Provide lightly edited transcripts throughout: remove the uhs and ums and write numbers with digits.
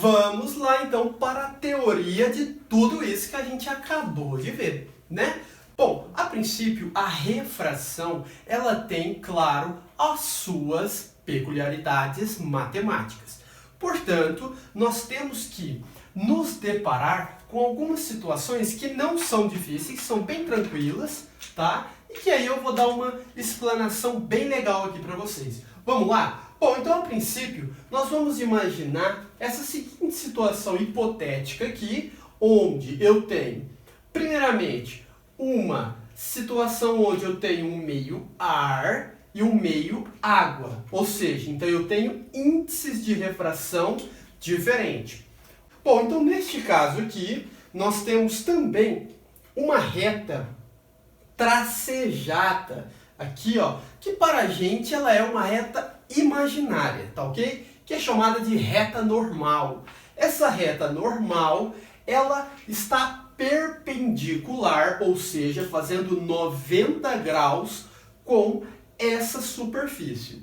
Vamos lá então para a teoria de tudo isso que a gente acabou de ver, né? Bom, a princípio a refração ela tem, claro, as suas peculiaridades matemáticas. Portanto, nós temos que nos deparar com algumas situações que não são difíceis, são bem tranquilas, tá? E que aí eu vou dar uma explanação bem legal aqui para vocês. Vamos lá? Bom, então a princípio nós vamos imaginar essa seguinte situação hipotética aqui, onde eu tenho, primeiramente, uma situação onde eu tenho um meio ar e um meio água. Ou seja, então eu tenho índices de refração diferentes. Bom, então neste caso aqui, nós temos também uma reta tracejada aqui, ó, que para a gente ela é uma reta imaginária, tá ok? Que é chamada de reta normal. Essa reta normal, ela está perpendicular, ou seja, fazendo 90 graus com essa superfície,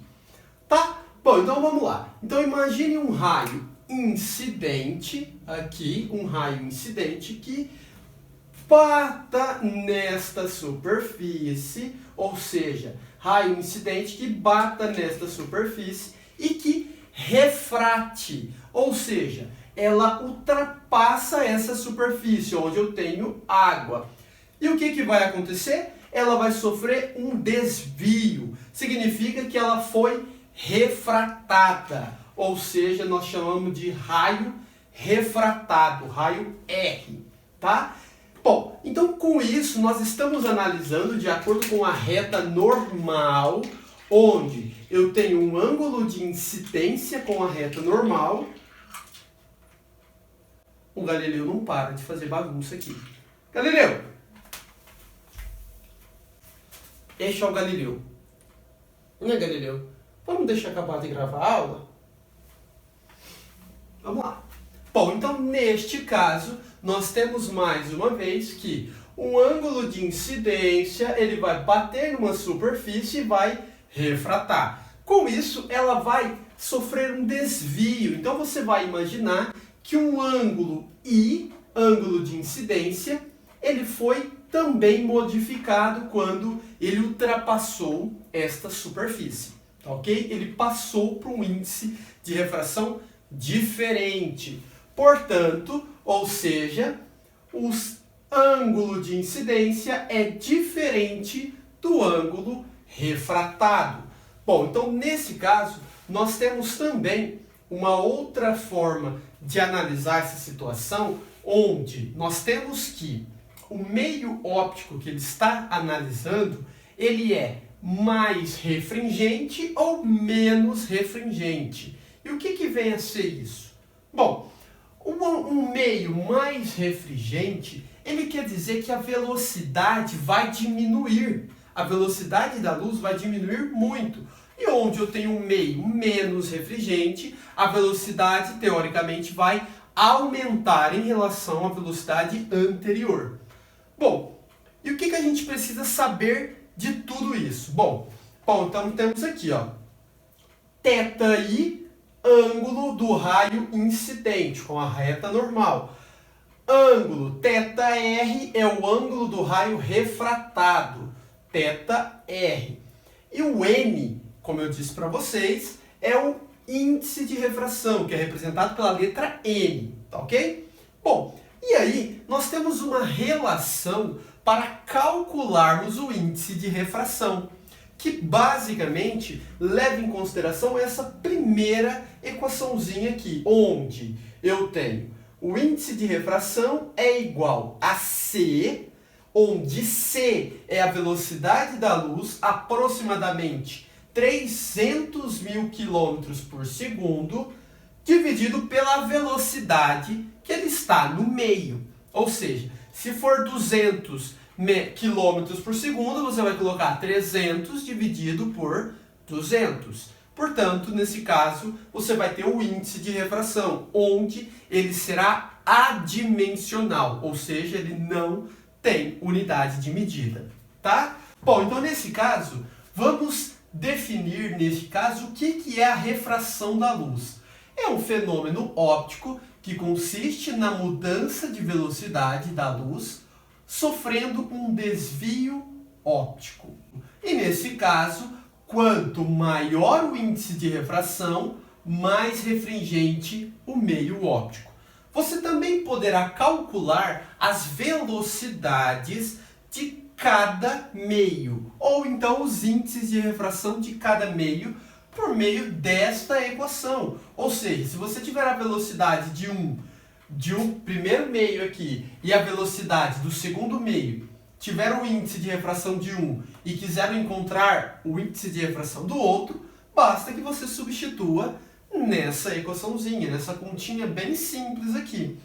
tá? Bom, então vamos lá. Então imagine um raio incidente aqui, um raio incidente que bata nesta superfície, ou seja, raio incidente que bata nesta superfície e que refrate, ou seja, ela ultrapassa essa superfície onde eu tenho água. E o que vai acontecer? Ela vai sofrer um desvio. Significa que ela foi refratada, ou seja, nós chamamos de raio refratado, raio R, tá? Bom, então com isso nós estamos analisando de acordo com a reta normal, onde eu tenho um ângulo de incidência com a reta normal. O Galileu não para de fazer bagunça aqui. Galileu! Este é o Galileu. Não é, Galileu? Vamos deixar acabar de gravar a aula? Vamos lá. Bom, então neste caso, nós temos mais uma vez que um ângulo de incidência, ele vai bater numa superfície e vai refratar. Com isso, ela vai sofrer um desvio. Então você vai imaginar que um ângulo I, ângulo de incidência, ele foi também modificado quando ele ultrapassou esta superfície, tá ok? Ele passou para um índice de refração diferente. Portanto, ou seja, o ângulo de incidência é diferente do ângulo refratado. Bom, então nesse caso, nós temos também uma outra forma de analisar essa situação, onde nós temos que o meio óptico que ele está analisando, ele é mais refringente ou menos refringente. E o que vem a ser isso? Bom, um meio mais refringente, ele quer dizer que a velocidade vai diminuir. A velocidade da luz vai diminuir muito. E onde eu tenho um meio menos refringente, a velocidade, teoricamente, vai aumentar em relação à velocidade anterior. Bom, e o que a gente precisa saber de tudo isso? Bom, então temos aqui, ó, θi, ângulo do raio incidente com a reta normal. Ângulo θr é o ângulo do raio refratado, θr. E o n, como eu disse para vocês, é o índice de refração, que é representado pela letra N, tá ok? Bom, e aí nós temos uma relação para calcularmos o índice de refração, que basicamente leva em consideração essa primeira equaçãozinha aqui, onde eu tenho o índice de refração é igual a C, onde C é a velocidade da luz, aproximadamente 300 mil quilômetros por segundo, dividido pela velocidade que ele está no meio. Ou seja, se for 200 quilômetros por segundo, você vai colocar 300 dividido por 200. Portanto, nesse caso, você vai ter o índice de refração, onde ele será adimensional, ou seja, ele não tem unidade de medida, tá? Bom, então nesse caso, vamos definir, nesse caso, o que é a refração da luz. É um fenômeno óptico que consiste na mudança de velocidade da luz sofrendo um desvio óptico. E nesse caso, quanto maior o índice de refração, mais refringente o meio óptico. Você também poderá calcular as velocidades de cada meio, ou então os índices de refração de cada meio, por meio desta equação. Ou seja, se você tiver a velocidade de um primeiro meio aqui e a velocidade do segundo meio tiver um índice de refração de 1 e quiser encontrar o índice de refração do outro, basta que você substitua nessa equaçãozinha, nessa continha bem simples aqui.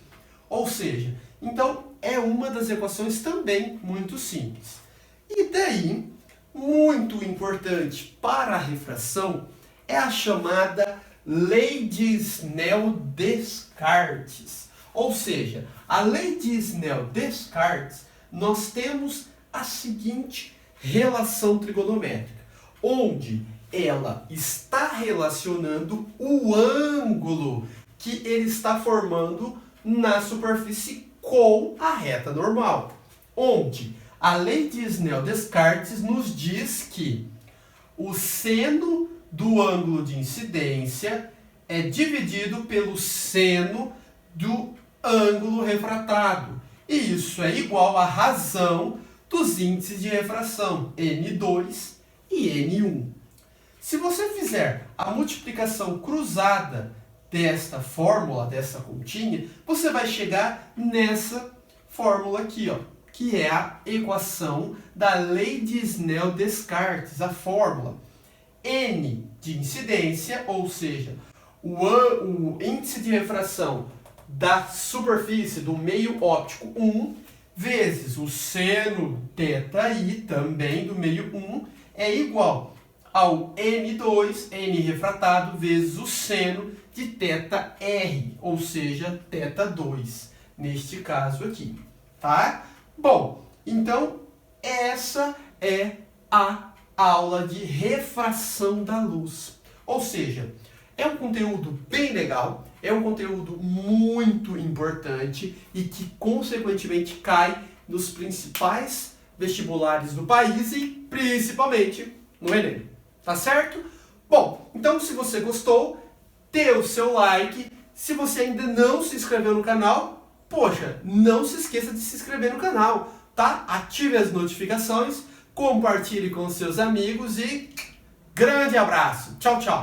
Ou seja, então é uma das equações também muito simples. E daí, muito importante para a refração, é a chamada lei de Snell-Descartes. Ou seja, a lei de Snell-Descartes, nós temos a seguinte relação trigonométrica, onde ela está relacionando o ângulo que ele está formando na superfície com a reta normal. Onde a lei de Snell-Descartes nos diz que o seno do ângulo de incidência é dividido pelo seno do ângulo refratado. E isso é igual à razão dos índices de refração N2 e N1. Se você fizer a multiplicação cruzada desta fórmula, dessa continha, você vai chegar nessa fórmula aqui, ó, que é a equação da lei de Snell-Descartes, a fórmula N de incidência, ou seja, o índice de refração da superfície do meio óptico 1, vezes o seno θi, também do meio 1, é igual ao N2, N refratado, vezes o seno de θr, ou seja, θ2, neste caso aqui, tá? Bom, então essa é a aula de refração da luz. Ou seja, é um conteúdo bem legal, é um conteúdo muito importante e que, consequentemente, cai nos principais vestibulares do país e, principalmente, no Enem. Tá certo? Bom, então se você gostou, dê o seu like. Se você ainda não se inscreveu no canal, poxa, não se esqueça de se inscrever no canal, tá? Ative as notificações, compartilhe com seus amigos e grande abraço. Tchau, tchau.